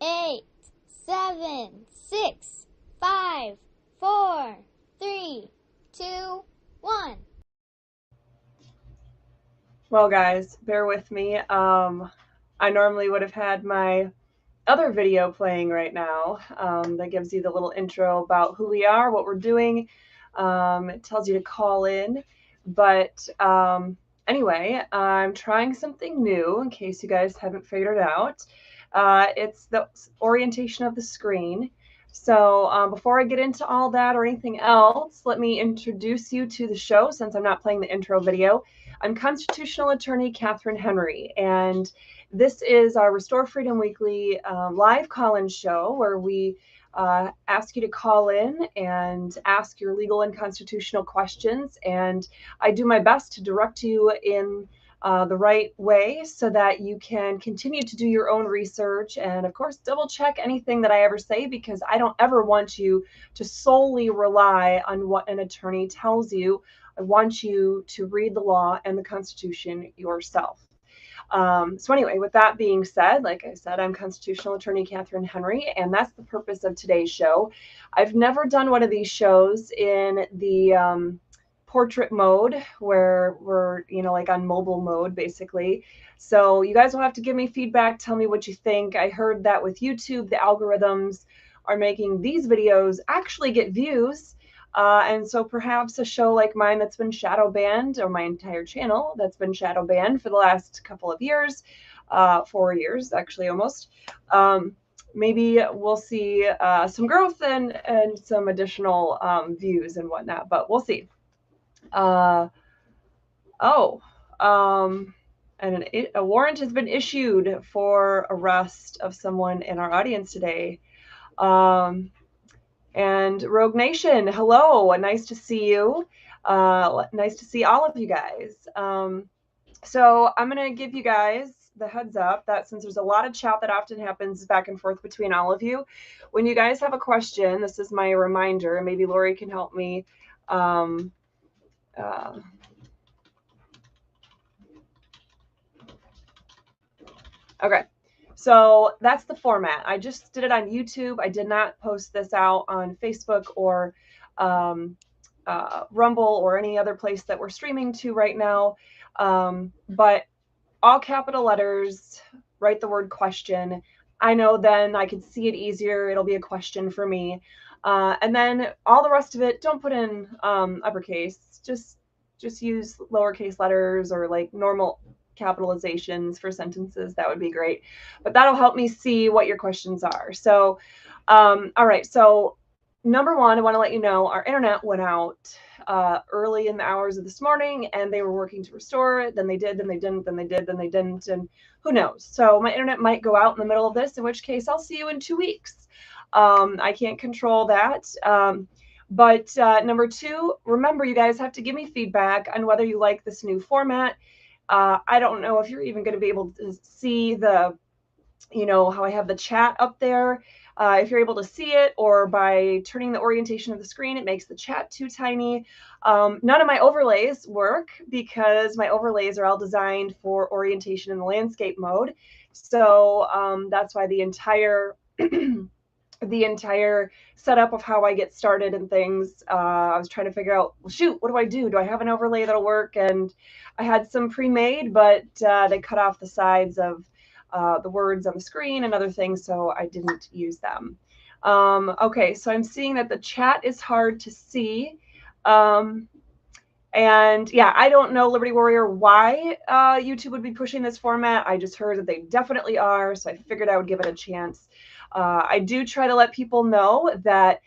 8, 7, 6, 5, 4, 3, 2, 1. Well, guys, bear with me. I normally would have had my other video playing right now that gives you the little intro about who we are, what we're doing. It tells you to call in. But anyway, I'm trying something new in case you guys haven't figured it out. It's the orientation of the screen. So before I get into all that or anything else, let me introduce you to the show since I'm not playing the intro video. I'm constitutional attorney Catherine Henry, and this is our Restore Freedom Weekly live call-in show where we ask you to call in and ask your legal and constitutional questions. And I do my best to direct you in the right way so that you can continue to do your own research and, of course, double check anything that I ever say, because I don't ever want you to solely rely on what an attorney tells you. I want you to read the law and the Constitution yourself. So anyway, with that being said, like I said, I'm constitutional attorney Catherine Henry, and that's the purpose of today's show. I've never done one of these shows in the portrait mode where we're, like on mobile mode, basically. So you guys will have to give me feedback, tell me what you think. I heard that with YouTube, the algorithms are making these videos actually get views. And so perhaps a show like mine that's been shadow banned, or my entire channel that's been shadow banned for the last couple of years, 4 years actually almost, maybe we'll see some growth and some additional views and whatnot, but we'll see. And a warrant has been issued for arrest of someone in our audience today. And Rogue Nation, hello, nice to see you. Nice to see all of you guys. So I'm going to give you guys the heads up that since there's a lot of chat that often happens back and forth between all of you, when you guys have a question, this is my reminder, and maybe Lori can help me. Okay. So that's the format. I just did it on YouTube. I did not post this out on Facebook or Rumble or any other place that we're streaming to right now. But all capital letters, write the word question. I know then I can see it easier. It'll be a question for me. And then all the rest of it, don't put in uppercase. Just use lowercase letters or like normal capitalizations for sentences. That would be great. But that'll help me see what your questions are. So, all right. So number one, I want to let you know our internet went out early in the hours of this morning, and they were working to restore it. Then they did, then they didn't, then they did, then they didn't, and who knows? So my internet might go out in the middle of this, in which case I'll see you in 2 weeks. I can't control that. But number two, remember, you guys have to give me feedback on whether you like this new format. I don't know if you're even going to be able to see the, how I have the chat up there. If you're able to see it, or by turning the orientation of the screen, it makes the chat too tiny. None of my overlays work because my overlays are all designed for orientation in the landscape mode. So that's why the entire the entire setup of how I get started and things, I was trying to figure out, well, shoot, what do I do? Do I have an overlay that'll work? And I had some pre-made, but they cut off the sides of the words on the screen and other things, so I didn't use them. Okay, so I'm seeing that the chat is hard to see. And yeah, I don't know, Liberty Warrior, why YouTube would be pushing this format. I just heard that they definitely are, so I figured I would give it a chance. I do try to let people know that,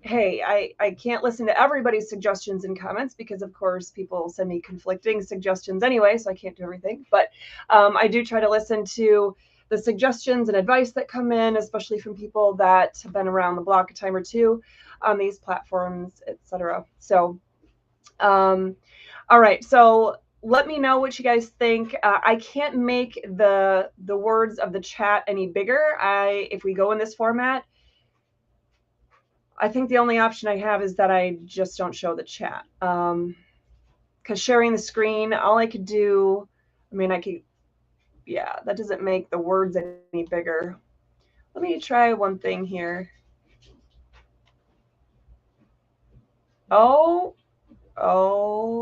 hey, I can't listen to everybody's suggestions and comments because, of course, people send me conflicting suggestions anyway, so I can't do everything. But I do try to listen to the suggestions and advice that come in, especially from people that have been around the block a time or two on these platforms, etc. So, all right. So let me know what you guys think. I can't make the words of the chat any bigger. If we go in this format, I think the only option I have is that I just don't show the chat. Because sharing the screen, all I could do, I mean, yeah, that doesn't make the words any bigger. Let me try one thing here. Oh,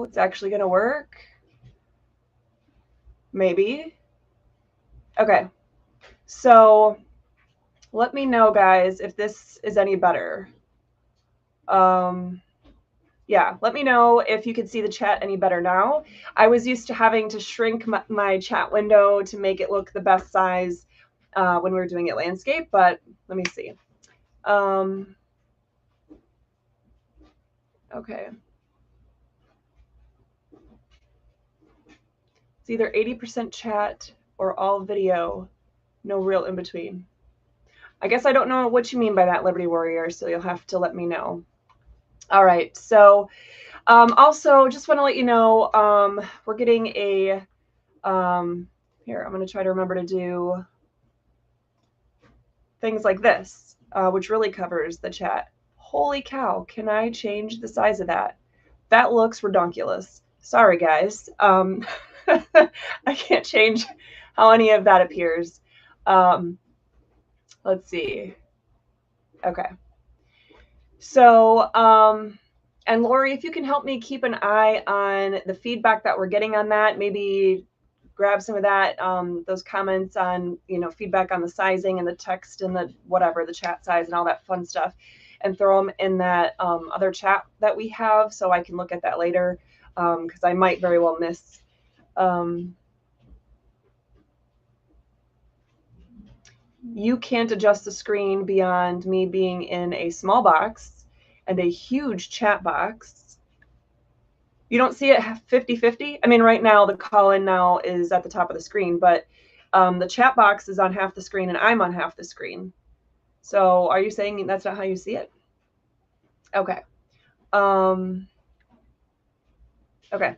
it's actually going to work. Maybe. Okay. So let me know, guys, if this is any better. Yeah, let me know if you can see the chat any better now. I was used to having to shrink my chat window to make it look the best size when we were doing it landscape, but let me see. Okay. It's either 80% chat or all video, no real in between. I guess I don't know what you mean by that, Liberty Warrior, so you'll have to let me know. All right, so also just want to let you know we're getting a, here, I'm going to try to remember to do things like this, which really covers the chat. Holy cow, can I change the size of that? That looks redonkulous. Sorry, guys. I can't change how any of that appears. Let's see. Okay. So, and Lori, if you can help me keep an eye on the feedback that we're getting on that, maybe grab some of that, those comments on, feedback on the sizing and the text and the whatever, the chat size and all that fun stuff, and throw them in that other chat that we have so I can look at that later, because I might very well miss. You can't adjust the screen beyond me being in a small box and a huge chat box. You don't see it 50-50? I mean, right now, the call-in now is at the top of the screen, but the chat box is on half the screen and I'm on half the screen. So are you saying that's not how you see it? Okay. Okay.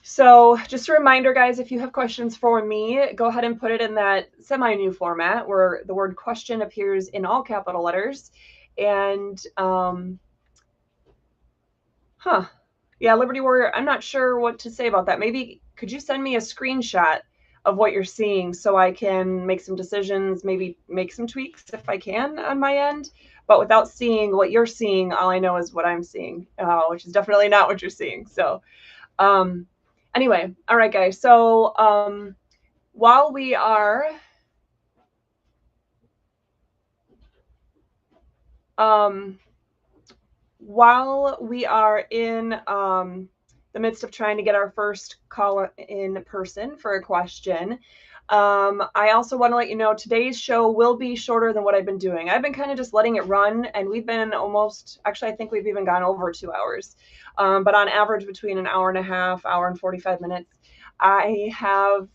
So just a reminder, guys, if you have questions for me, go ahead and put it in that semi-new format where the word question appears in all capital letters. And, yeah, Liberty Warrior, I'm not sure what to say about that. Maybe could you send me a screenshot of what you're seeing so I can make some decisions, maybe make some tweaks if I can on my end? But without seeing what you're seeing, all I know is what I'm seeing, which is definitely not what you're seeing. So, anyway, all right, guys. So while we are in the midst of trying to get our first call in person for a question, I also want to let you know today's show will be shorter than what I've been doing. I've been kind of just letting it run, and we've been actually, I think we've even gone over 2 hours, but on average between an hour and a half, hour and 45 minutes. I have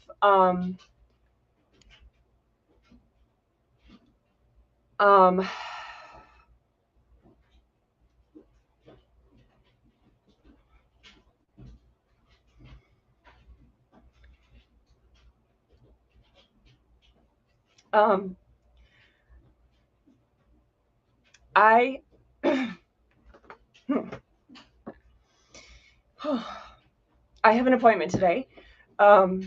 I have an appointment today. I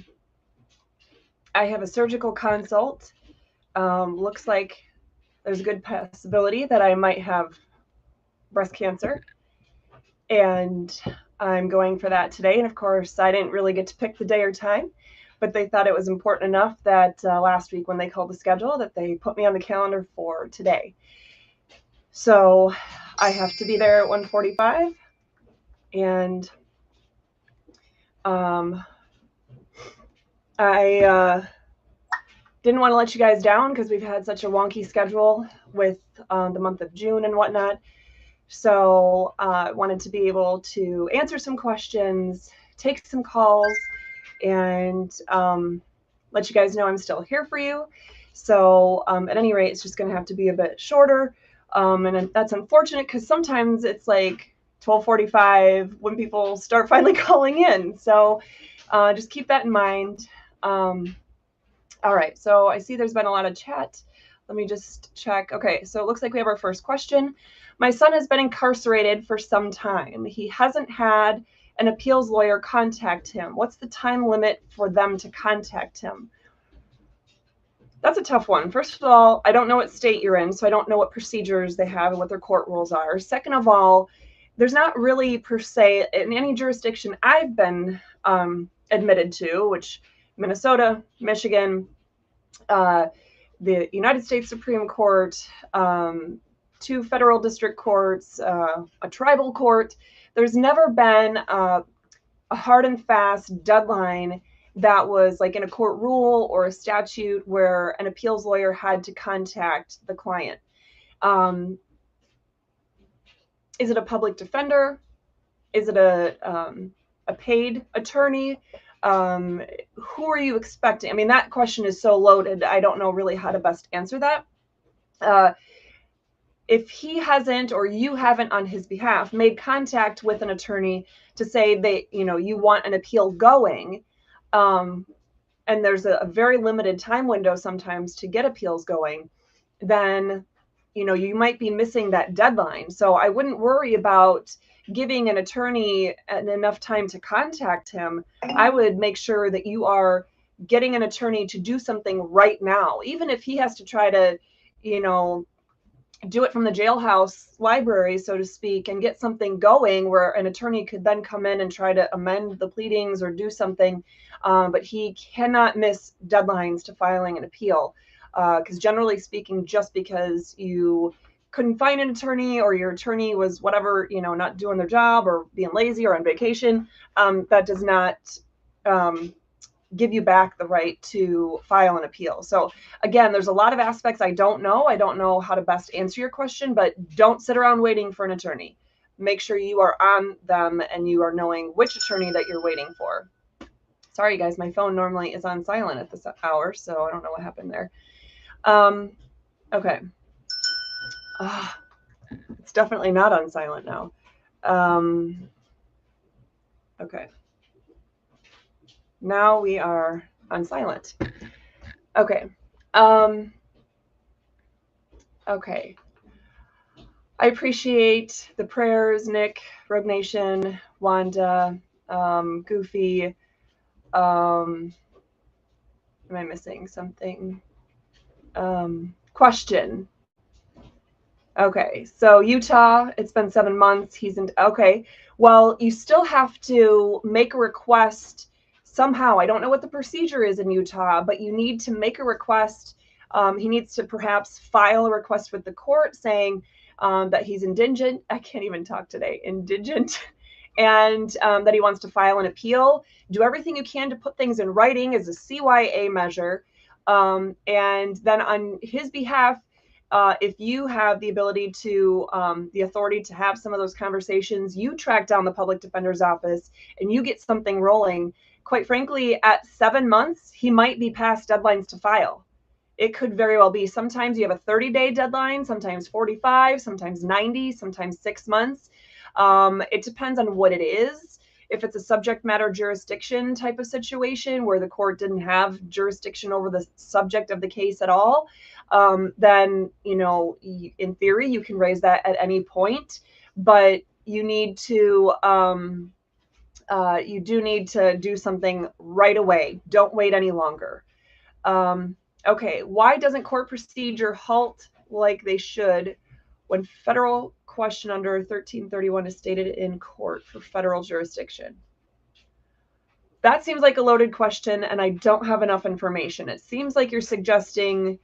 have a surgical consult. Looks like there's a good possibility that I might have breast cancer. And I'm going for that today. And of course, I didn't really get to pick the day or time, but they thought it was important enough that last week when they called the schedule that they put me on the calendar for today. So I have to be there at 1:45. And I didn't want to let you guys down because we've had such a wonky schedule with the month of June and whatnot. So I wanted to be able to answer some questions, take some calls, and let you guys know I'm still here for you. So at any rate, it's just going to have to be a bit shorter. And that's unfortunate because sometimes it's like 12:45 when people start finally calling in. So just keep that in mind. All right, so I see there's been a lot of chat. Let me just check. Okay, so it looks like we have our first question. My son has been incarcerated for some time. He hasn't had an appeals lawyer contact him. What's the time limit for them to contact him? That's a tough one. First of all, I don't know what state you're in, so I don't know what procedures they have and what their court rules are. Second of all, there's not really per se in any jurisdiction I've been admitted to, which Minnesota, Michigan, the United States Supreme Court, 2 federal district courts, a tribal court. There's never been a hard and fast deadline that was like in a court rule or a statute where an appeals lawyer had to contact the client. Is it a public defender? Is it a paid attorney? Who are you expecting? I mean, that question is so loaded. I don't know really how to best answer that. If he hasn't or you haven't on his behalf made contact with an attorney to say that, you want an appeal going, and there's a very limited time window sometimes to get appeals going, then, you might be missing that deadline. So I wouldn't worry about giving an attorney enough time to contact him. I would make sure that you are getting an attorney to do something right now, even if he has to try to, do it from the jailhouse library, so to speak, and get something going where an attorney could then come in and try to amend the pleadings or do something. But he cannot miss deadlines to filing an appeal. Because generally speaking, just because you couldn't find an attorney or your attorney was whatever, not doing their job or being lazy or on vacation, that does not give you back the right to file an appeal. So again, there's a lot of aspects I don't know. I don't know how to best answer your question, but don't sit around waiting for an attorney. Make sure you are on them and you are knowing which attorney that you're waiting for. Sorry, guys, my phone normally is on silent at this hour, so I don't know what happened there. Okay. It's definitely not on silent now. Okay. Now we are on silent. Okay. Okay. I appreciate the prayers, Nick, Rogue Nation, Wanda, Goofy. Am I missing something? Question. Okay, so Utah, it's been 7 months. He's in. Okay, well, you still have to make a request somehow. I don't know what the procedure is in Utah, but you need to make a request. He needs to perhaps file a request with the court saying that he's indigent. I can't even talk today. Indigent. And that he wants to file an appeal. Do everything you can to put things in writing as a CYA measure. And then on his behalf, if you have the ability to, the authority to have some of those conversations, you track down the public defender's office and you get something rolling. Quite frankly, at 7 months, he might be past deadlines to file. It could very well be. Sometimes you have a 30-day deadline, sometimes 45, sometimes 90, sometimes 6 months. It depends on what it is. If it's a subject matter jurisdiction type of situation where the court didn't have jurisdiction over the subject of the case at all, then, in theory, you can raise that at any point, but you need to, you do need to do something right away. Don't wait any longer. Okay, why doesn't court procedure halt like they should when federal question under 1331 is stated in court for federal jurisdiction? That seems like a loaded question, and I don't have enough information. It seems like you're suggesting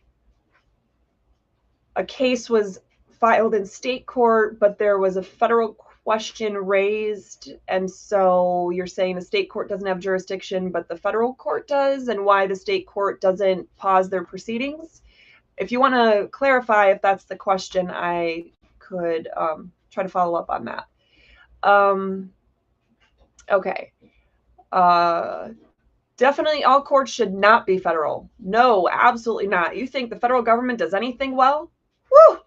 a case was filed in state court, but there was a federal question raised, and so you're saying the state court doesn't have jurisdiction, but the federal court does, and why the state court doesn't pause their proceedings? If you want to clarify if that's the question, I could try to follow up on that. Okay. Definitely all courts should not be federal. No, absolutely not. You think the federal government does anything well? Woo!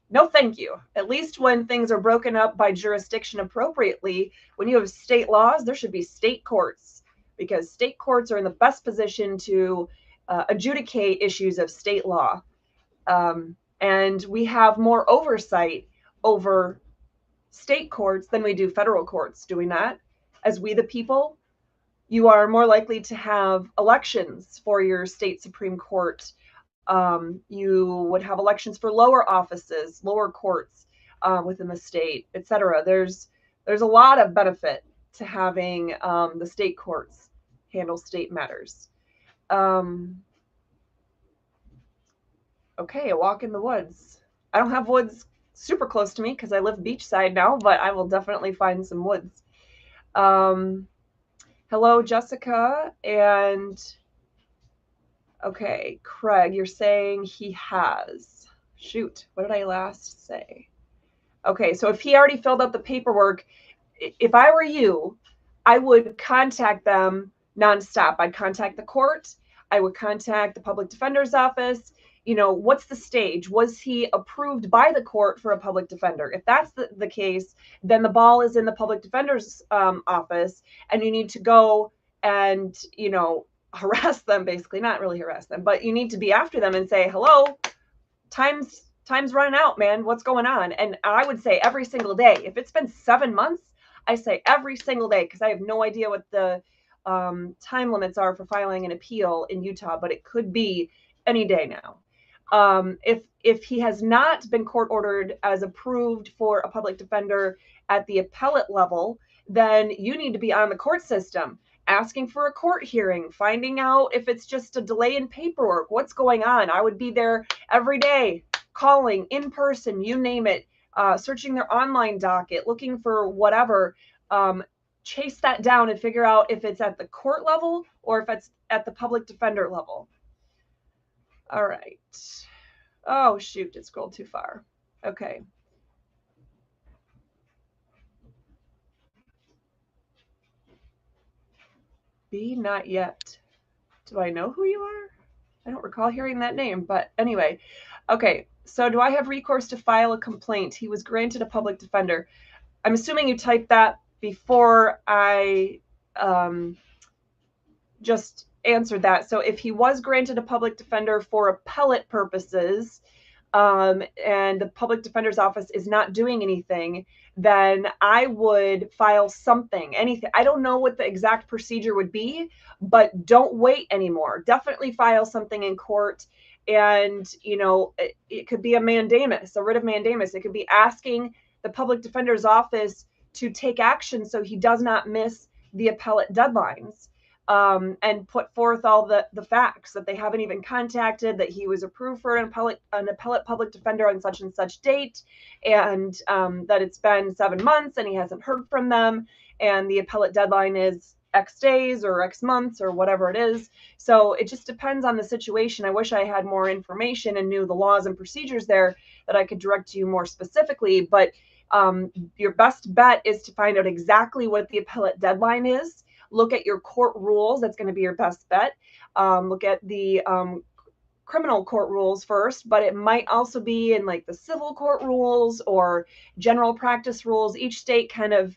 No, thank you. At least when things are broken up by jurisdiction appropriately, when you have state laws, there should be state courts, because state courts are in the best position to adjudicate issues of state law. And we have more oversight over state courts than we do federal courts, do we not? As we the people, you are more likely to have elections for your state Supreme Court You would have elections for lower offices, lower courts within the state, etc. There's a lot of benefit to having the state courts handle state matters. Okay, a walk in the woods. I don't have woods super close to me because I live beachside now, but I will definitely find some woods. Hello, Jessica, and okay, Craig, you're saying he has. Shoot, what did I last say? Okay, so if he already filled out the paperwork, if I were you, I would contact them nonstop. I'd contact the court. I would contact the public defender's office. You know, what's the stage? Was he approved by the court for a public defender? If that's the case, then the ball is in the public defender's office, and you need to go and, you know, harass them, basically. Not really harass them, but you need to be after them and say, hello, time's running out, man. What's going on? And I would say every single day. If it's been 7 months, I say every single day, because I have no idea what the time limits are for filing an appeal in Utah, but it could be any day now. If he has not been court ordered as approved for a public defender at the appellate level, then you need to be on the court system, asking for a court hearing, finding out if it's just a delay in paperwork, what's going on. I would be there every day, calling in person, you name it, searching their online docket, looking for whatever, chase that down and figure out if it's at the court level or if it's at the public defender level. All right. Oh, shoot, it scrolled too far. Okay. B, not yet. Do I know who you are? I don't recall hearing that name, but anyway. Okay, so do I have recourse to file a complaint? He was granted a public defender. I'm assuming you typed that before I just answered that. So if he was granted a public defender for appellate purposes, and the public defender's office is not doing anything, then I would file something, anything. I don't know what the exact procedure would be, but don't wait anymore. Definitely file something in court. And, you know, it could be a mandamus, a writ of mandamus. It could be asking the public defender's office to take action so he does not miss the appellate deadlines. And put forth all the facts that they haven't even contacted, that he was approved for an appellate public defender on such and such date, and that it's been 7 months and he hasn't heard from them, and the appellate deadline is X days or X months or whatever it is. So it just depends on the situation. I wish I had more information and knew the laws and procedures there that I could direct you more specifically, but your best bet is to find out exactly what the appellate deadline is. Look at your court rules. That's going to be your best bet. Look at the criminal court rules first, but it might also be in like the civil court rules or general practice rules. Each state kind of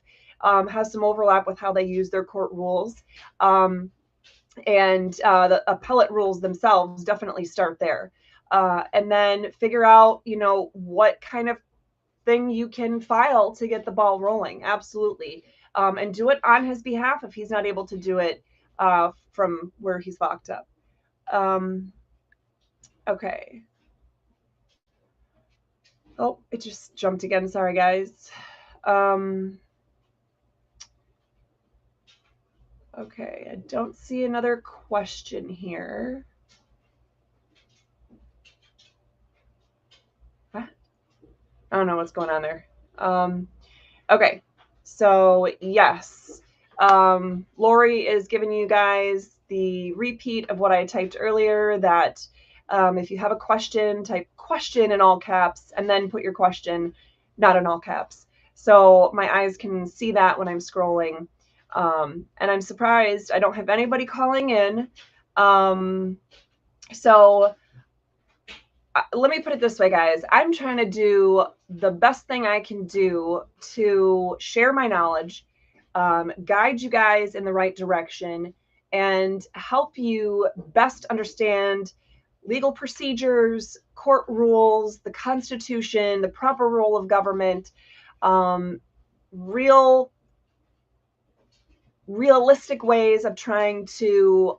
has some overlap with how they use their court rules. And the appellate rules themselves definitely start there. And then figure out, you know, what kind of thing you can file to get the ball rolling. Absolutely. And do it on his behalf if he's not able to do it from where he's locked up. Okay. Oh, it just jumped again. Sorry, guys. Okay, I don't see another question here. What? I don't know what's going on there. Okay. So yes, Lori is giving you guys the repeat of what I typed earlier, that if you have a question, type question in all caps and then put your question not in all caps. So my eyes can see that when I'm scrolling. And I'm surprised I don't have anybody calling in. So let me put it this way, guys. I'm trying to do the best thing I can do to share my knowledge, guide you guys in the right direction, and help you best understand legal procedures, court rules, the Constitution, the proper role of government, realistic ways of trying to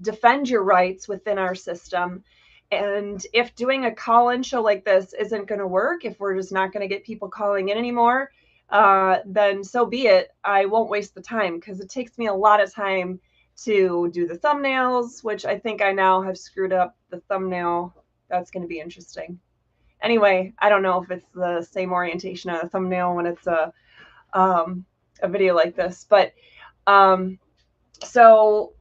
defend your rights within our system, And if doing a call-in show like this isn't going to work, if we're just not going to get people calling in anymore, then so be it. I won't waste the time because it takes me a lot of time to do the thumbnails, which I think I now have screwed up the thumbnail. That's going to be interesting. Anyway, I don't know if it's the same orientation on a thumbnail when it's a video like this, but so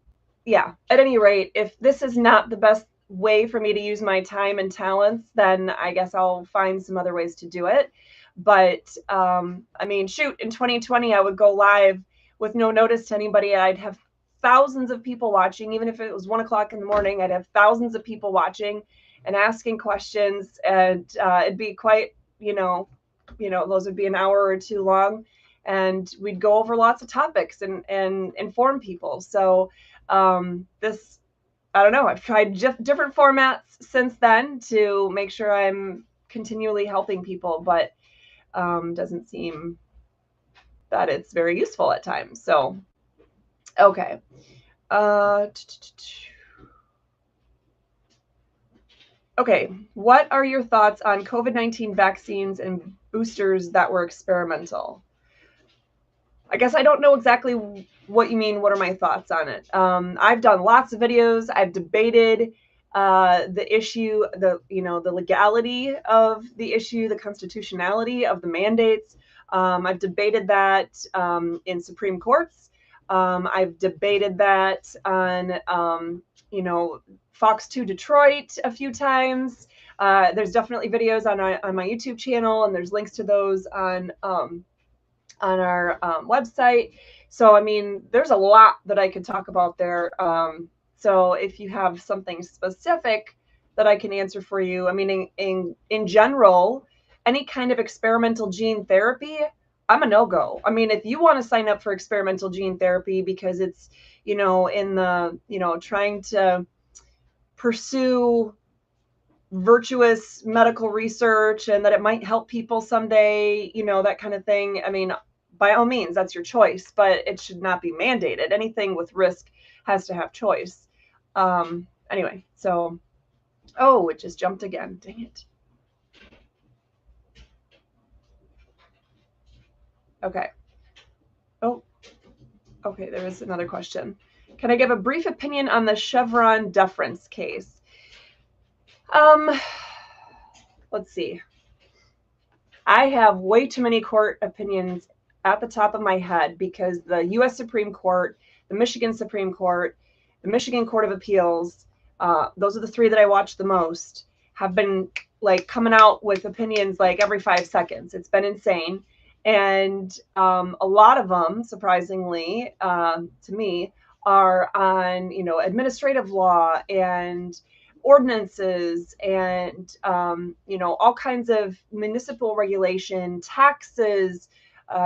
yeah, at any rate, if this is not the best way for me to use my time and talents, then I guess I'll find some other ways to do it. But I mean, shoot, in 2020, I would go live with no notice to anybody. I'd have thousands of people watching. Even if it was 1 o'clock in the morning, I'd have thousands of people watching and asking questions. And it'd be quite, those would be an hour or two long. And we'd go over lots of topics and inform people. So this, I don't know, I've tried different formats since then to make sure I'm continually helping people, but doesn't seem that it's very useful at times. So, okay. Okay, what are your thoughts on COVID-19 vaccines and boosters that were experimental? I guess I don't know exactly what you mean. What are my thoughts on it? I've done lots of videos. I've debated the issue, the legality of the issue, the constitutionality of the mandates. I've debated that in Supreme Courts. I've debated that on Fox 2 Detroit a few times. There's definitely videos on my YouTube channel, and there's links to those on our website. So, I mean, there's a lot that I could talk about there. So if you have something specific that I can answer for you, I mean, in general, any kind of experimental gene therapy, I'm a no-go. I mean, if you want to sign up for experimental gene therapy because it's, in the, trying to pursue virtuous medical research and that it might help people someday, that kind of thing. I mean, by all means, that's your choice, but it should not be mandated. Anything with risk has to have choice. Anyway, so, oh, it just jumped again. Dang it. Okay. Oh, okay, there is another question. Can I give a brief opinion on the Chevron deference case? Let's see. I have way too many court opinions at the top of my head because the U.S. Supreme Court, the Michigan Supreme Court, the Michigan Court of Appeals, those are the three that I watch the most, have been like coming out with opinions like every 5 seconds. It's been insane. And a lot of them, surprisingly, to me, are on, administrative law and ordinances and, all kinds of municipal regulation, taxes,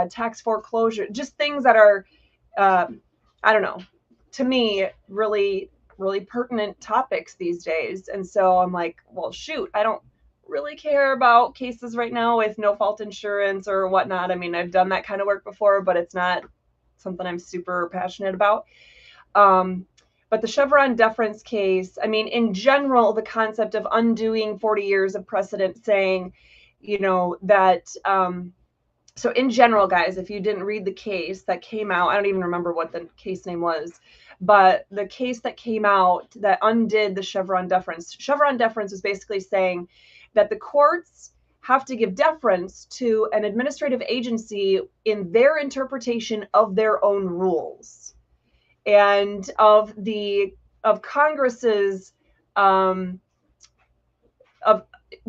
tax foreclosure, just things that are, I don't know, to me, really, really pertinent topics these days. And so I'm like, well, shoot, I don't really care about cases right now with no fault insurance or whatnot. I mean, I've done that kind of work before, but it's not something I'm super passionate about. But the Chevron deference case, I mean, in general, the concept of undoing 40 years of precedent saying, that, so in general, guys, if you didn't read the case that came out, I don't even remember what the case name was, but the case that came out that undid the Chevron deference was basically saying that the courts have to give deference to an administrative agency in their interpretation of their own rules and of Congress's,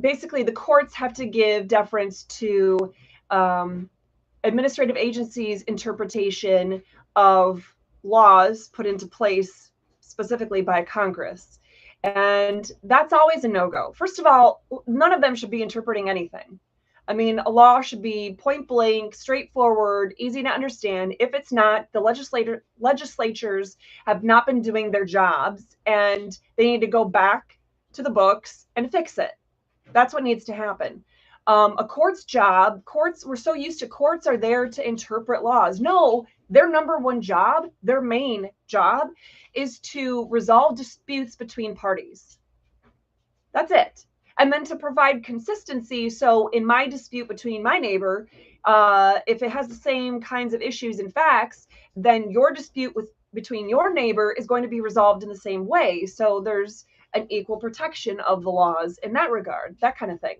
basically the courts have to give deference to administrative agencies' interpretation of laws put into place specifically by Congress. And that's always a no-go. First of all, none of them should be interpreting anything. I mean, a law should be point blank, straightforward, easy to understand. If it's not, the legislatures have not been doing their jobs and they need to go back to the books and fix it. That's what needs to happen. A court's job, we're so used to courts are there to interpret laws. No, their number one job, their main job is to resolve disputes between parties. That's it. And then to provide consistency, so in my dispute between my neighbor, if it has the same kinds of issues and facts, then your dispute between your neighbor is going to be resolved in the same way. So there's an equal protection of the laws in that regard, that kind of thing.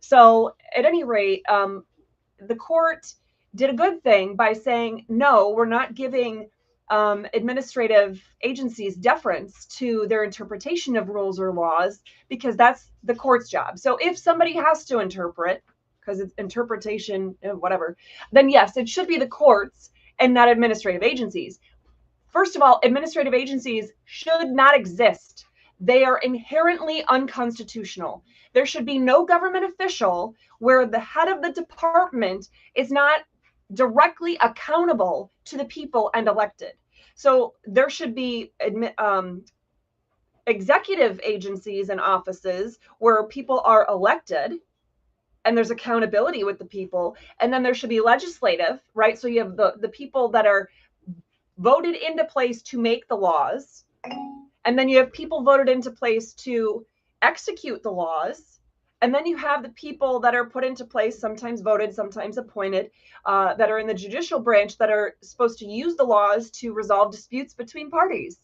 So at any rate, the court did a good thing by saying, no, we're not giving administrative agencies deference to their interpretation of rules or laws, because that's the court's job. So if somebody has to interpret, because it's interpretation, whatever, then yes, it should be the courts and not administrative agencies. First of all, administrative agencies should not exist. They are inherently unconstitutional. There should be no government official where the head of the department is not directly accountable to the people and elected. So there should be executive agencies and offices where people are elected and there's accountability with the people. And then there should be legislative, right? So you have the people that are voted into place to make the laws. And then you have people voted into place to execute the laws. And then you have the people that are put into place, sometimes voted, sometimes appointed, that are in the judicial branch that are supposed to use the laws to resolve disputes between parties.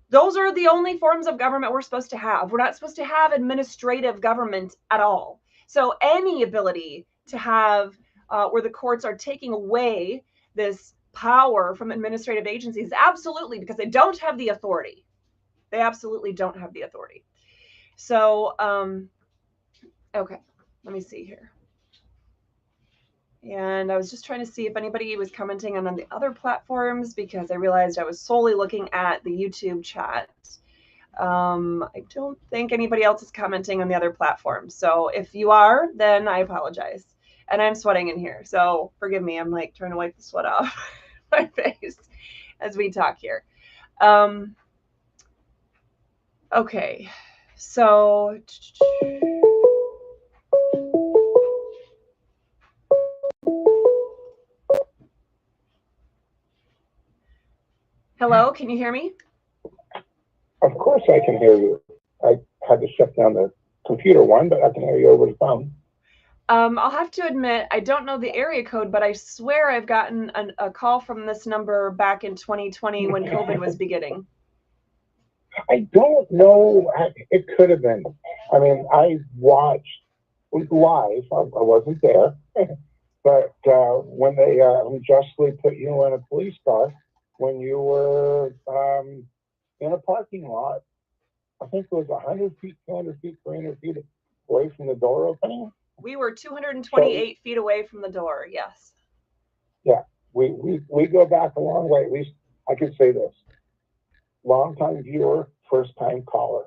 Those are the only forms of government we're supposed to have. We're not supposed to have administrative government at all. So any ability to have where the courts are taking away this power from administrative agencies, absolutely, because they don't have the authority. They absolutely don't have the authority. So, okay, let me see here. And I was just trying to see if anybody was commenting on the other platforms, because I realized I was solely looking at the YouTube chat. I don't think anybody else is commenting on the other platforms. So if you are, then I apologize. And I'm sweating in here, so forgive me. I'm like trying to wipe the sweat off my face as we talk here. Okay, so hello, can you hear me? Of course I can hear you. I had to shut down the computer one, but I can hear you over the phone. I'll have to admit, I don't know the area code, but I swear I've gotten a call from this number back in 2020 when COVID was beginning. I don't know. It could have been. I mean, I watched live. I wasn't there. But when they unjustly put you in a police car when you were in a parking lot, I think it was 100 feet, 200 feet, 300 feet away from the door opening. We were 228 feet away from the door, yes. Yeah, we go back a long way. At least I could say this. Long-time viewer, first-time caller.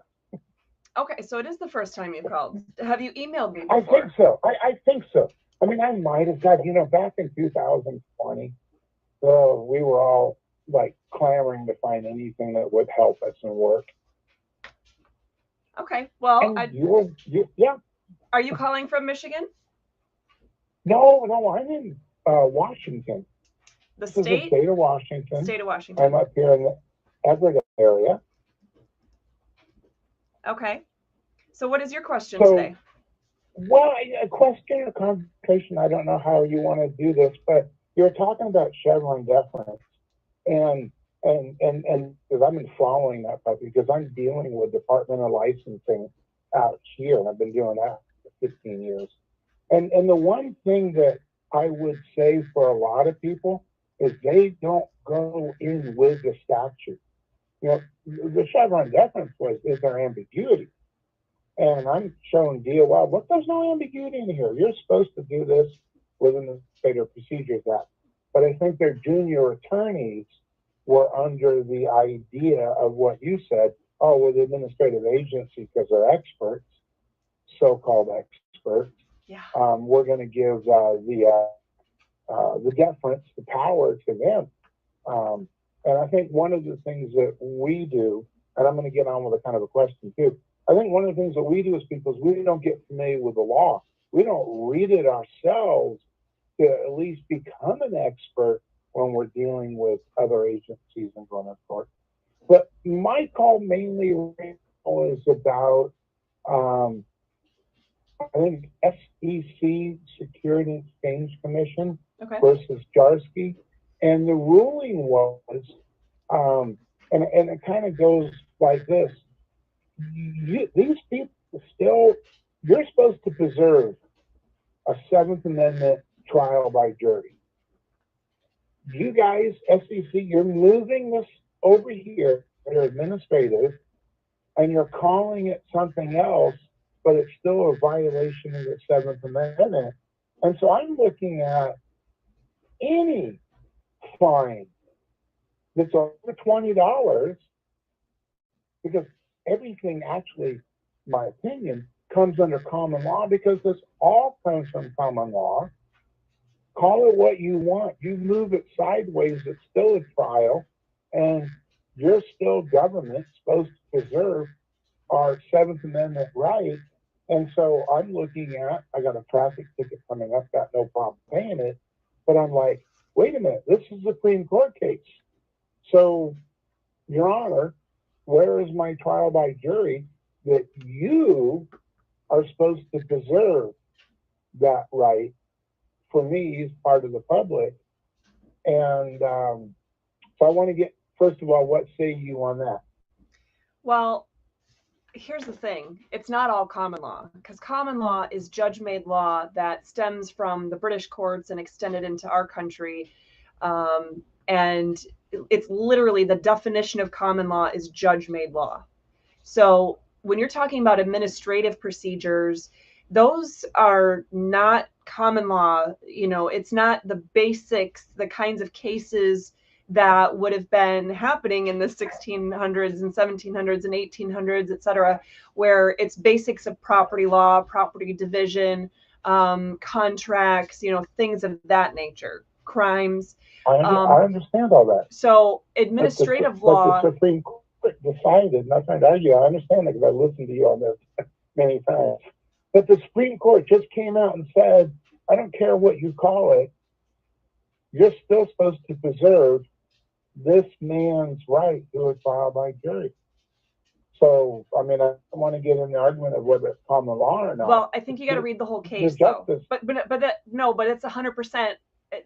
Okay, so it is the first time you've called. Have you emailed me before? I think so. I think so. I mean, I might have got, back in 2020, we were all like clamoring to find anything that would help us and work. Okay, well, yeah. Are you calling from Michigan? No, I'm in Washington. The state? This is the state of Washington. State of Washington. I'm up here in the Everett area. Okay. So what is your question today? Well, a question or conversation, I don't know how you want to do this, but you're talking about Chevron deference. And because I've been following that because I'm dealing with Department of Licensing out here, and I've been doing that for 15 years. And the one thing that I would say for a lot of people is they don't go in with the statute. The Chevron deference is there ambiguity? And I'm showing DOL, look, there's no ambiguity in here. You're supposed to do this within the Administrative Procedures Act. But I think their junior attorneys were under the idea of what you said, with the administrative agency, because they're experts, so-called experts, we're going to give the deference, the power to them. And I think one of the things that we do, and I'm going to get on with a kind of a question too, I think one of the things that we do as people is we don't get familiar with the law. We don't read it ourselves to at least become an expert when we're dealing with other agencies and going to court. But my call mainly is about, I think, SEC, Security Exchange Commission, Okay. versus Jarsky. And the ruling was, and it kind of goes like this. These people still, you're supposed to preserve a Seventh Amendment trial by jury. You guys, SEC, you're moving this over here, they're administrative, and you're calling it something else, but it's still a violation of the Seventh Amendment. And so I'm looking at any fine that's over $20, because everything actually, my opinion, comes under common law, because this all comes from common law. Call it what you want. You move it sideways, it's still a trial, and you're still government supposed to preserve our Seventh Amendment right. And so I'm looking at, I got a traffic ticket coming up, got no problem paying it, but I'm like, wait a minute, this is a Supreme Court case. So, Your Honor, where is my trial by jury that you are supposed to preserve that right for me as part of the public? And so I want to get, first of all, what say you on that? Well, here's the thing. It's not all common law, because common law is judge-made law that stems from the British courts and extended into our country. And it's literally, the definition of common law is judge-made law. So when you're talking about administrative procedures, those are not common law. You know, it's not the basics, the kinds of cases that would have been happening in the 1600s and 1700s and 1800s, et cetera, where it's basics of property law, property division, contracts, you know, things of that nature, crimes. I understand all that. So administrative law. But the Supreme Court decided, not trying to argue, I understand that because I listened to you on this many times. But the Supreme Court just came out and said, I don't care what you call it, you're still supposed to preserve this man's right to a trial by jury. So, I mean, I don't want to get in the argument of whether it's common law or not. Well, I think you got to read the whole case, though. But it's 100%.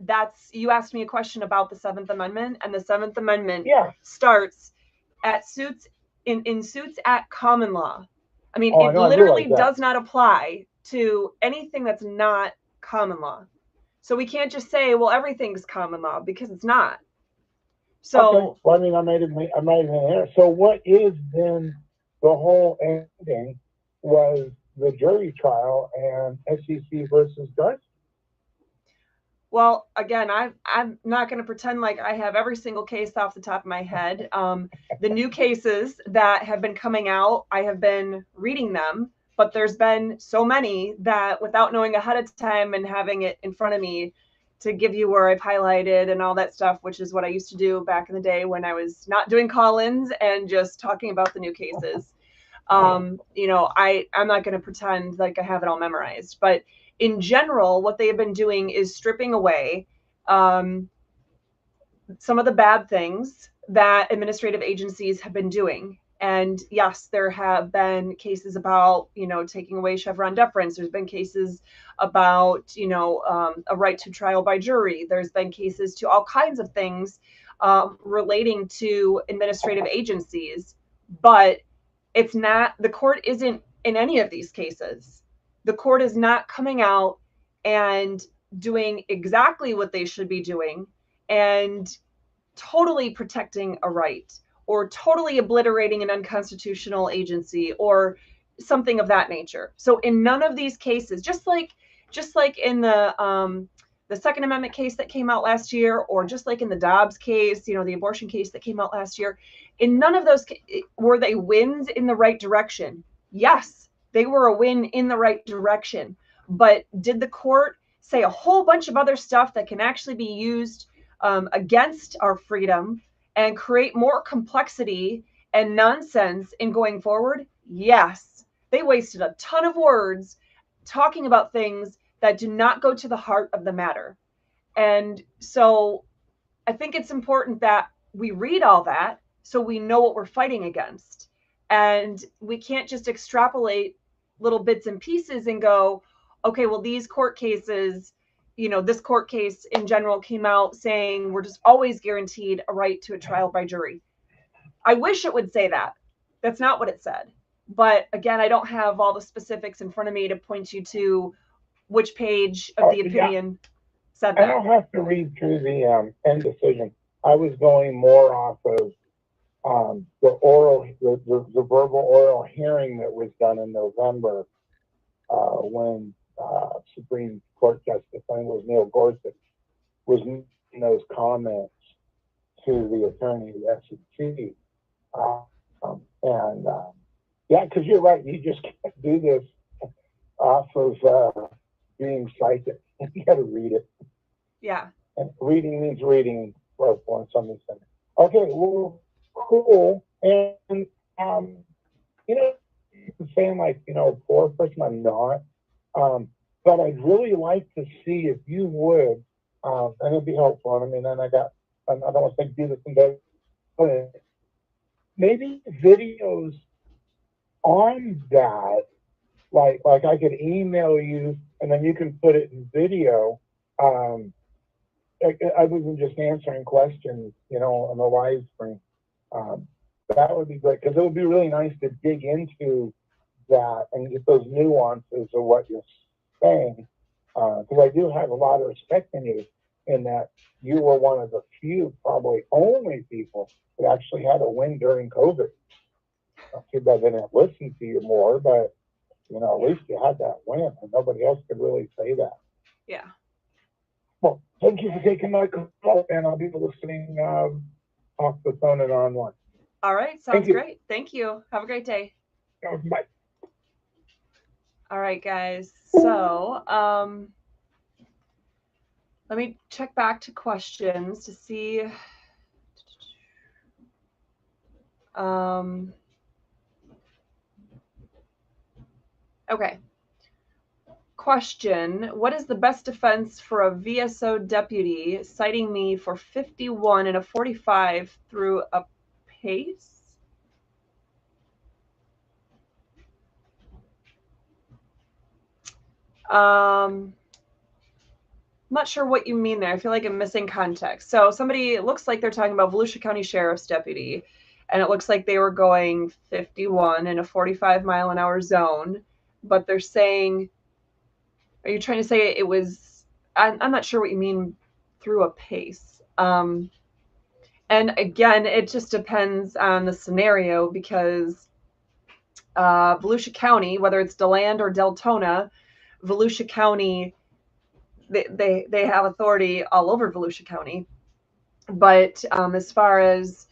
That's, you asked me a question about the Seventh Amendment, and the Seventh Amendment starts at suits in suits at common law. I mean, it literally does not apply to anything that's not common law. So we can't just say, well, everything's common law, because it's not. So, okay. Well, I mean, I might have been there. So what is then the whole ending was the jury trial and SEC versus Garcia? Well, again, I'm not going to pretend like I have every single case off the top of my head. The new cases that have been coming out, I have been reading them, but there's been so many that without knowing ahead of time and having it in front of me to give you where I've highlighted and all that stuff, which is what I used to do back in the day when I was not doing call-ins and just talking about the new cases. You know, I'm not going to pretend like I have it all memorized, but in general, what they have been doing is stripping away some of the bad things that administrative agencies have been doing. And yes, there have been cases about, you know, taking away Chevron deference. There's been cases about, you know, a right to trial by jury. There's been cases to all kinds of things relating to administrative agencies. But it's not, the court isn't in any of these cases. The court is not coming out and doing exactly what they should be doing and totally protecting a right or totally obliterating an unconstitutional agency or something of that nature. So in none of these cases, just like in the Second Amendment case that came out last year, or just like in the Dobbs case, you know, the abortion case that came out last year, in none of those were they wins in the right direction. Yes, they were a win in the right direction. But did the court say a whole bunch of other stuff that can actually be used against our freedom and create more complexity and nonsense in going forward? Yes. They wasted a ton of words talking about things that do not go to the heart of the matter. And so I think it's important that we read all that so we know what we're fighting against. And we can't just extrapolate little bits and pieces and go, okay, well, these court cases, this court case in general came out saying we're just always guaranteed a right to a trial by jury. I wish it would say that. That's not what it said. But again, I don't have all the specifics in front of me to point you to which page of the opinion said that. I don't have to read through the end decision. I was going more off of the verbal oral hearing that was done in November when Supreme Court Justice, I think it was Neil Gorsuch, was making those comments to the attorney of the SEC. Yeah, because you're right, you just can't do this off of being psychic. You got to read it. Yeah. And reading means reading, for something. Okay, well, cool. And saying like, poor person, I'm not. But I'd really like to see if you would, and it'd be helpful. I mean, then I don't want to do this and that, but maybe videos on that, like I could email you and then you can put it in video, other than just answering questions, on the live stream. That would be great, because it would be really nice to dig into that and get those nuances of what you're saying. Because I do have a lot of respect in you, in that you were one of the few, probably only people that actually had a win during COVID. Too bad they didn't listen to you more, but at least you had that win, and nobody else could really say that. Yeah. Well, thank you for taking my call, and I'll be listening off the phone and online. All right, sounds great. Thank you. Have a great day. Bye. All right, guys. So, let me check back to questions to see. Okay. Question: what is the best defense for a VSO deputy citing me for 51 and a 45 through a pace? I'm not sure what you mean there. I feel like I'm missing context. So it looks like they're talking about Volusia County Sheriff's deputy, and it looks like they were going 51 in a 45-mile-an-hour zone, but they're saying, are you trying to say it was, I'm not sure what you mean through a pace. And again, it just depends on the scenario, because Volusia County, whether it's DeLand or Deltona, Volusia County, they have authority all over Volusia County. But as far as,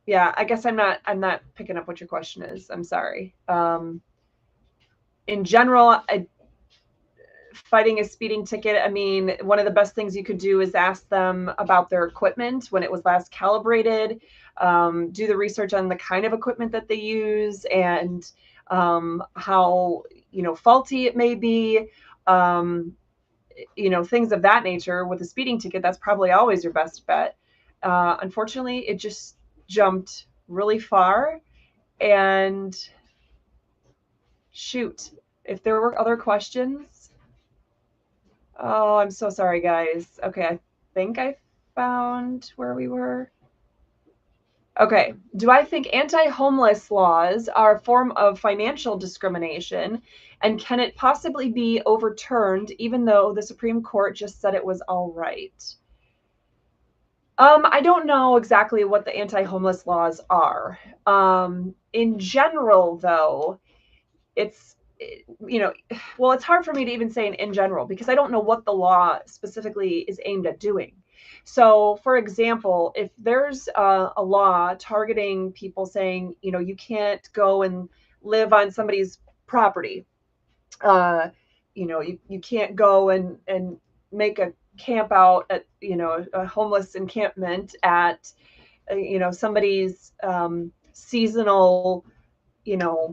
yeah, I guess I'm not picking up what your question is. I'm sorry. In general, fighting a speeding ticket, I mean, one of the best things you could do is ask them about their equipment, when it was last calibrated, do the research on the kind of equipment that they use, and how, faulty it may be, things of that nature. With a speeding ticket, that's probably always your best bet. Unfortunately, it just jumped really far, and shoot, if there were other questions. Oh, I'm so sorry, guys. Okay, I think I found where we were. Okay, do I think anti-homeless laws are a form of financial discrimination, and can it possibly be overturned even though the Supreme Court just said it was all right? I don't know exactly what the anti-homeless laws are. In general, though, it's hard for me to even say in general, because I don't know what the law specifically is aimed at doing. So, for example, if there's a law targeting people saying, you can't go and live on somebody's property, you can't go and make a camp out at, a homeless encampment at, somebody's seasonal,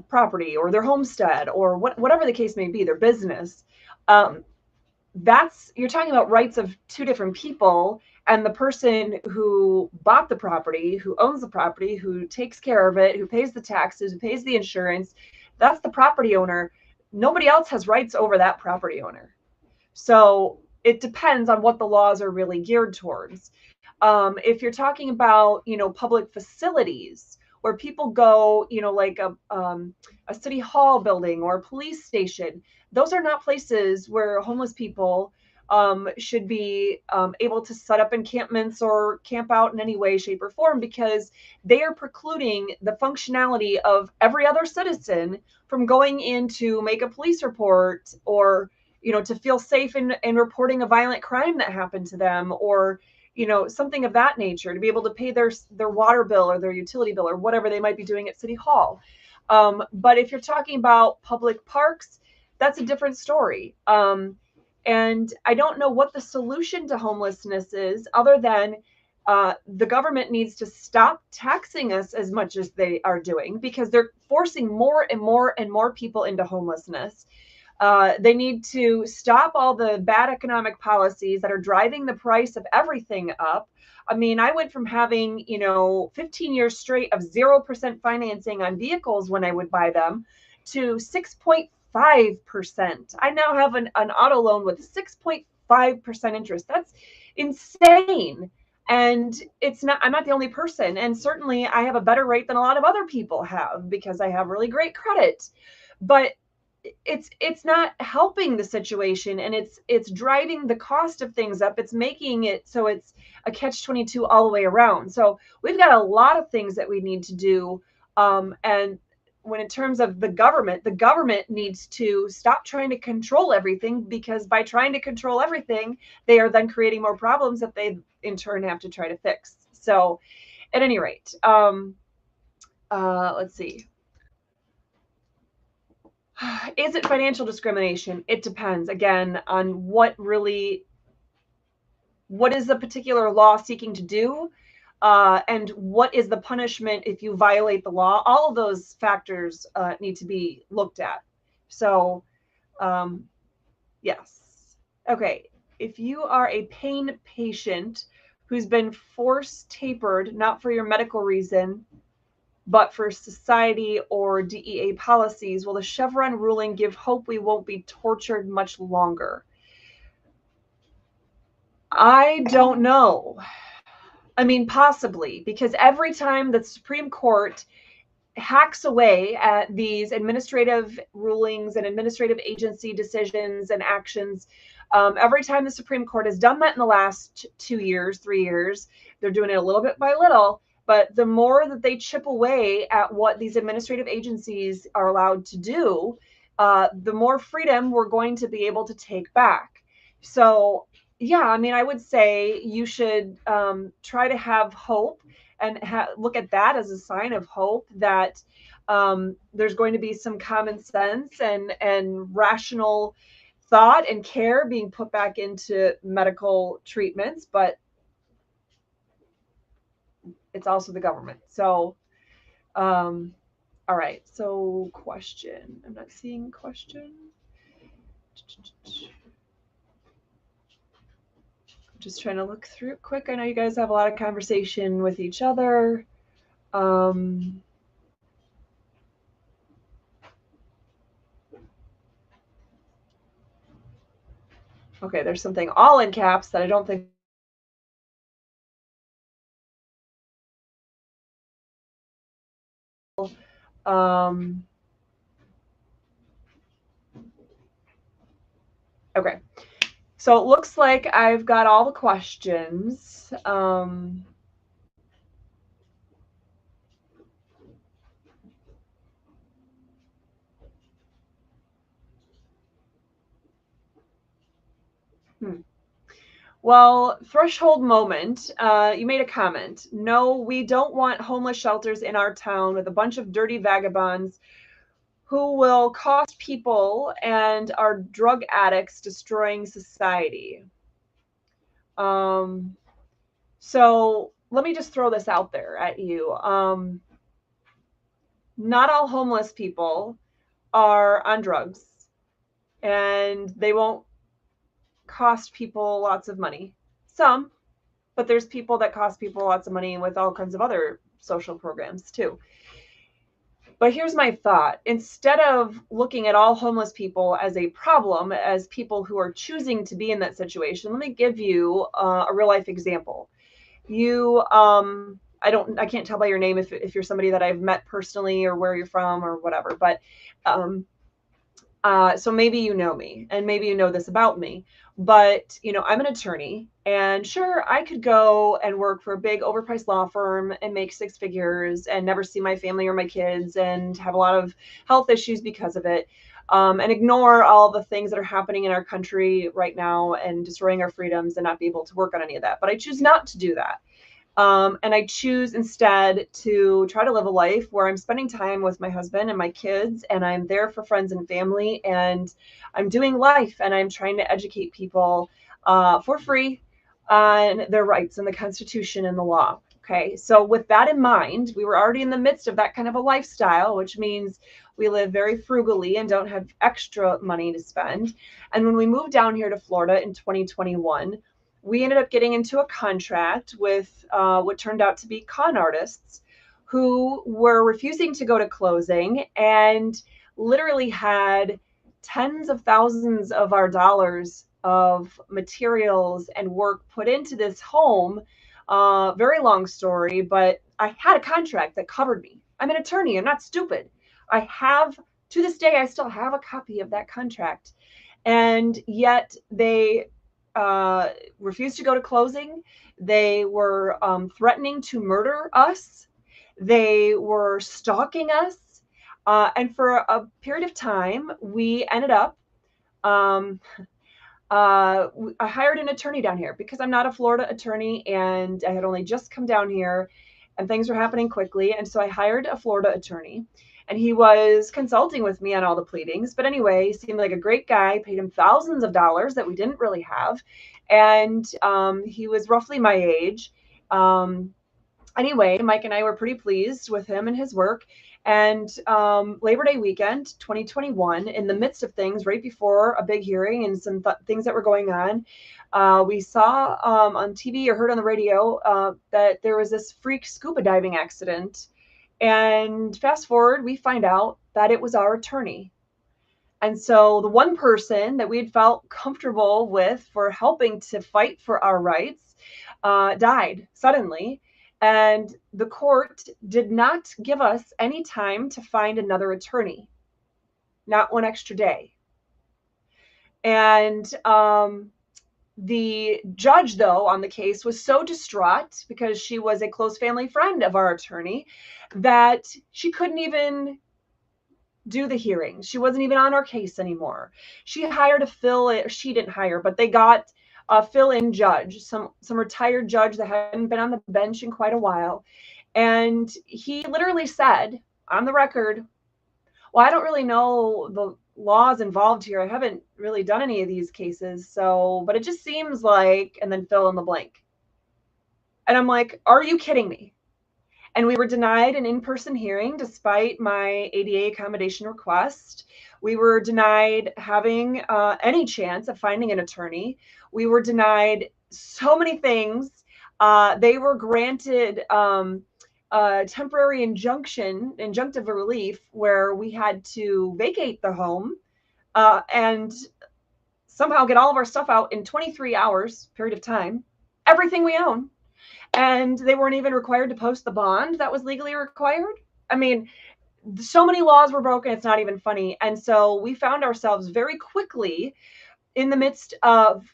property, or their homestead, or whatever the case may be, their business. You're talking about rights of two different people, And the person who bought the property, who owns the property, who takes care of it, who pays the taxes, who pays the insurance, that's the property owner. Nobody else has rights over that property owner. So it depends on what the laws are really geared towards. If you're talking about, public facilities where people go, like a city hall building or a police station, those are not places where homeless people should be able to set up encampments or camp out in any way, shape, or form, because they are precluding the functionality of every other citizen from going in to make a police report, or to feel safe in reporting a violent crime that happened to them, or something of that nature, to be able to pay their water bill or their utility bill or whatever they might be doing at City Hall. But if you're talking about public parks, that's a different story. And I don't know what the solution to homelessness is, other than the government needs to stop taxing us as much as they are doing, because they're forcing more and more and more people into homelessness. They need to stop all the bad economic policies that are driving the price of everything up. I mean, I went from having, 15 years straight of 0% financing on vehicles when I would buy them to 6.5%. I now have an auto loan with 6.5% interest. That's insane. And I'm not the only person. And certainly I have a better rate than a lot of other people have, because I have really great credit. But it's not helping the situation, and it's driving the cost of things up. It's making it so it's a catch-22 all the way around. So we've got a lot of things that we need to do. And when in terms of the government needs to stop trying to control everything, because by trying to control everything, they are then creating more problems that they in turn have to try to fix. So at any rate, let's see. Is it financial discrimination? It depends, again, on what is the particular law seeking to do, and what is the punishment if you violate the law. All of those factors need to be looked at. So, yes. Okay. If you are a pain patient who's been force tapered, not for your medical reason, but for society or DEA policies, will the Chevron ruling give hope we won't be tortured much longer? I don't know. I mean, possibly, because every time the Supreme Court hacks away at these administrative rulings and administrative agency decisions and actions, every time the Supreme Court has done that in the last 2 years, 3 years, they're doing it a little bit by little. But the more that they chip away at what these administrative agencies are allowed to do, the more freedom we're going to be able to take back. So, yeah, I mean, I would say you should try to have hope, and look at that as a sign of hope that there's going to be some common sense and rational thought and care being put back into medical treatments. But it's also the government. So, all right. So question, I'm not seeing question. Just trying to look through it quick. I know you guys have a lot of conversation with each other. Okay, there's something all in caps that I don't think. Okay, so it looks like I've got all the questions. Well, threshold moment, you made a comment. No, we don't want homeless shelters in our town with a bunch of dirty vagabonds who will cost people and are drug addicts destroying society. So let me just throw this out there at you. Not all homeless people are on drugs, and they won't cost people lots of money. Some, but there's people that cost people lots of money with all kinds of other social programs too. But here's my thought. Instead of looking at all homeless people as a problem, as people who are choosing to be in that situation, let me give you a real life example. You, I can't tell by your name if you're somebody that I've met personally or where you're from or whatever, but so maybe you know me and maybe you know this about me, but I'm an attorney, and sure, I could go and work for a big overpriced law firm and make six figures and never see my family or my kids and have a lot of health issues because of it, and ignore all the things that are happening in our country right now and destroying our freedoms and not be able to work on any of that. But I choose not to do that. And I choose instead to try to live a life where I'm spending time with my husband and my kids, and I'm there for friends and family, and I'm doing life, and I'm trying to educate people for free on their rights and the Constitution and the law. Okay, so with that in mind, we were already in the midst of that kind of a lifestyle, which means we live very frugally and don't have extra money to spend. And when we moved down here to Florida in 2021, we ended up getting into a contract with what turned out to be con artists who were refusing to go to closing and literally had tens of thousands of our dollars of materials and work put into this home. Very long story, but I had a contract that covered me. I'm an attorney. I'm not stupid. To this day, I still have a copy of that contract. And yet they refused to go to closing. They were threatening to murder us. They were stalking us. And for a period of time, we ended up, I hired an attorney down here because I'm not a Florida attorney and I had only just come down here and things were happening quickly. And so I hired a Florida attorney. And he was consulting with me on all the pleadings. But anyway, he seemed like a great guy, paid him thousands of dollars that we didn't really have. And he was roughly my age. Anyway, Mike and I were pretty pleased with him and his work. And Labor Day weekend, 2021, in the midst of things, right before a big hearing and some things that were going on, we saw on TV or heard on the radio that there was this freak scuba diving accident. And fast forward, we find out that it was our attorney. And so the one person that we had felt comfortable with for helping to fight for our rights died suddenly. And the court did not give us any time to find another attorney, not one extra day. And the judge, though, on the case was so distraught because she was a close family friend of our attorney that she couldn't even do the hearing. She wasn't even on our case anymore. She hired a fill-in, she didn't hire, but they got a fill-in judge, some retired judge that hadn't been on the bench in quite a while. And he literally said on the record, well, I don't really know the laws involved here. I haven't really done any of these cases. But it just seems like, and then fill in the blank. And I'm like, are you kidding me? And we were denied an in-person hearing despite my ADA accommodation request. We were denied having any chance of finding an attorney. We were denied so many things. They were granted temporary injunctive relief where we had to vacate the home and somehow get all of our stuff out in 23 hours period of time, everything we own. And they weren't even required to post the bond that was legally required. I mean, so many laws were broken, it's not even funny. And so we found ourselves very quickly in the midst of,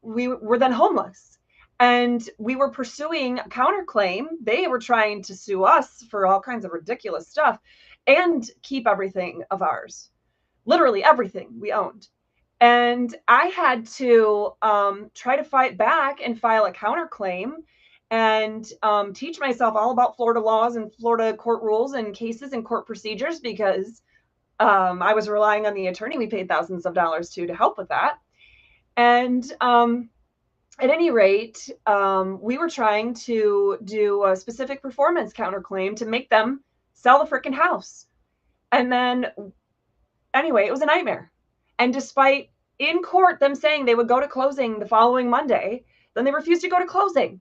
we were then homeless. And we were pursuing a counterclaim. They were trying to sue us for all kinds of ridiculous stuff and keep everything of ours, literally everything we owned. And I had to try to fight back and file a counterclaim and teach myself all about Florida laws and Florida court rules and cases and court procedures because I was relying on the attorney we paid thousands of dollars to help with that. And at any rate, we were trying to do a specific performance counterclaim to make them sell the frickin' house. And then, anyway, it was a nightmare. And despite in court them saying they would go to closing the following Monday, then they refused to go to closing.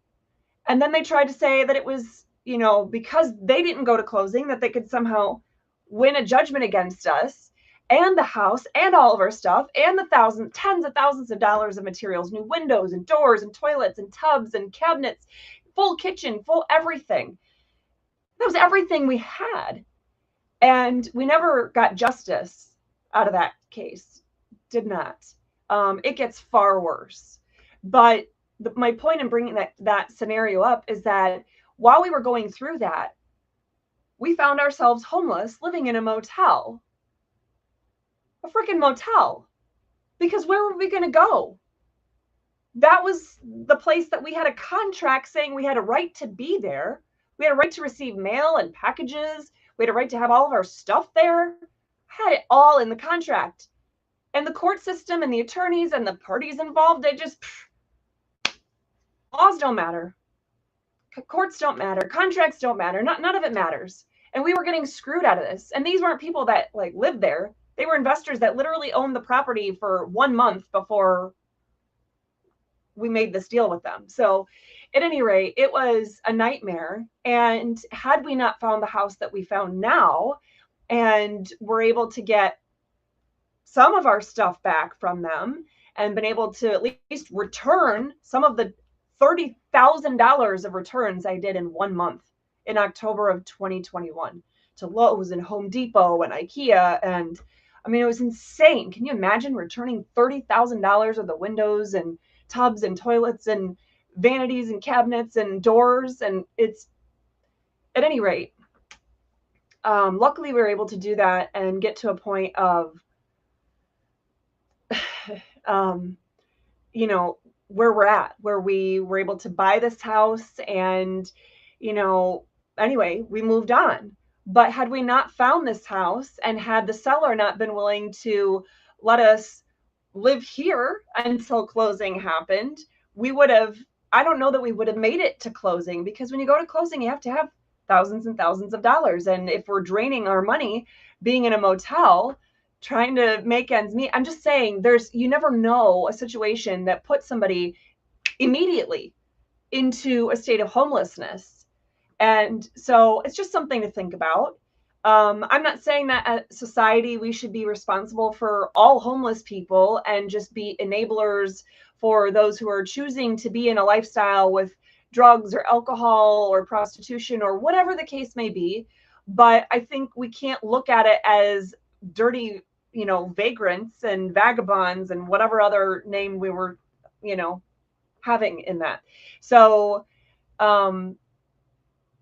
And then they tried to say that it was, you know, because they didn't go to closing, that they could somehow win a judgment against us and the house and all of our stuff and the tens of thousands of dollars of materials, new windows and doors and toilets and tubs and cabinets, full kitchen, full everything. That was everything we had. And we never got justice out of that case. Did not. It gets far worse. But my point in bringing that scenario up is that while we were going through that, we found ourselves homeless, living in a motel. A freaking motel. Because where were we going to go? That was the place that we had a contract saying we had a right to be there. We had a right to receive mail and packages. We had a right to have all of our stuff there. Had it all in the contract. And the court system and the attorneys and the parties involved, they just, laws don't matter. Courts don't matter. Contracts don't matter. None of it matters. And we were getting screwed out of this. And these weren't people that like lived there. They were investors that literally owned the property for 1 month before we made this deal with them. So at any rate, it was a nightmare. And had we not found the house that we found now and were able to get some of our stuff back from them and been able to at least return some of the $30,000 of returns I did in 1 month in October of 2021 to Lowe's and Home Depot and IKEA. And I mean, it was insane. Can you imagine returning $30,000 of the windows and tubs and toilets and vanities and cabinets and doors? And it's, at any rate, luckily we were able to do that and get to a point of, you know, where we're at, where we were able to buy this house. And, you know, anyway, we moved on. But had we not found this house and had the seller not been willing to let us live here until closing happened, we would have, I don't know that we would have made it to closing, because when you go to closing, you have to have thousands and thousands of dollars. And if we're draining our money being in a motel, trying to make ends meet, I'm just saying, you never know a situation that puts somebody immediately into a state of homelessness. And so it's just something to think about. I'm not saying that as society, we should be responsible for all homeless people and just be enablers for those who are choosing to be in a lifestyle with drugs or alcohol or prostitution or whatever the case may be. But I think we can't look at it as dirty, you know, vagrants and vagabonds and whatever other name we were, you know, having in that. So,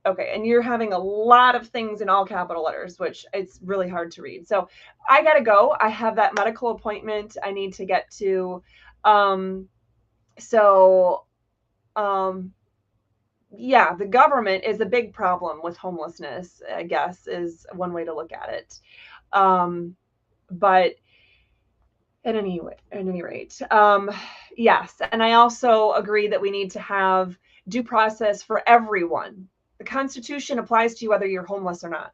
okay, and you're having a lot of things in all capital letters, which it's really hard to read. So I gotta go. I have that medical appointment I need to get to. Yeah, the government is a big problem with homelessness, I guess, is one way to look at it. But at any rate, yes. And I also agree that we need to have due process for everyone. The Constitution applies to you whether you're homeless or not.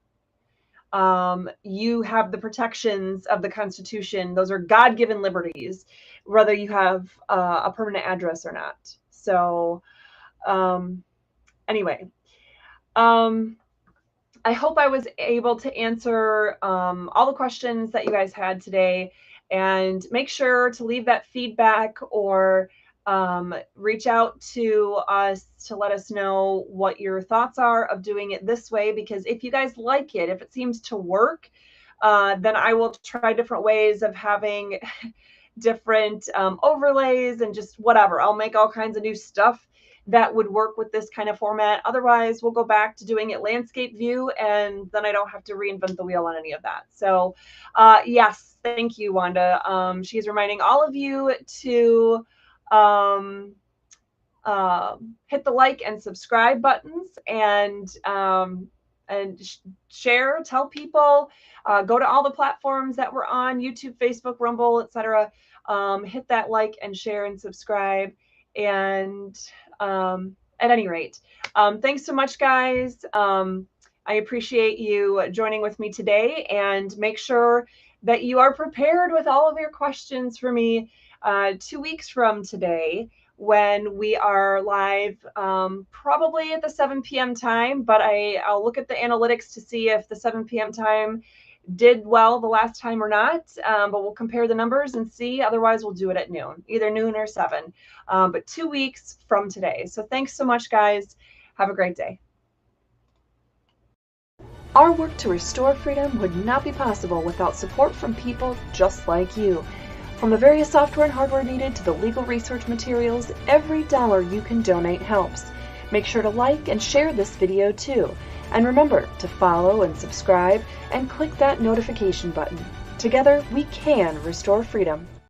You have the protections of the Constitution. Those are God-given liberties, whether you have a permanent address or not. So anyway, I hope I was able to answer all the questions that you guys had today. And make sure to leave that feedback or reach out to us to let us know what your thoughts are of doing it this way. Because if you guys like it, if it seems to work, then I will try different ways of having different overlays and just whatever. I'll make all kinds of new stuff that would work with this kind of format. Otherwise, we'll go back to doing it landscape view, and then I don't have to reinvent the wheel on any of that. So yes, thank you, Wanda. She's reminding all of you to hit the like and subscribe buttons and share, tell people, go to all the platforms that we're on, YouTube, Facebook, Rumble, etc. Hit that like and share and subscribe. And at any rate, thanks so much, guys. I appreciate you joining with me today, and make sure that you are prepared with all of your questions for me 2 weeks from today, when we are live, probably at the 7 p.m. time, but I'll look at the analytics to see if the 7 p.m. time did well the last time or not, but we'll compare the numbers and see. Otherwise, we'll do it at noon, either noon or 7, but 2 weeks from today. So thanks so much, guys. Have a great day. Our work to restore freedom would not be possible without support from people just like you. From the various software and hardware needed to the legal research materials, every dollar you can donate helps. Make sure to like and share this video too. And remember to follow and subscribe and click that notification button. Together, we can restore freedom.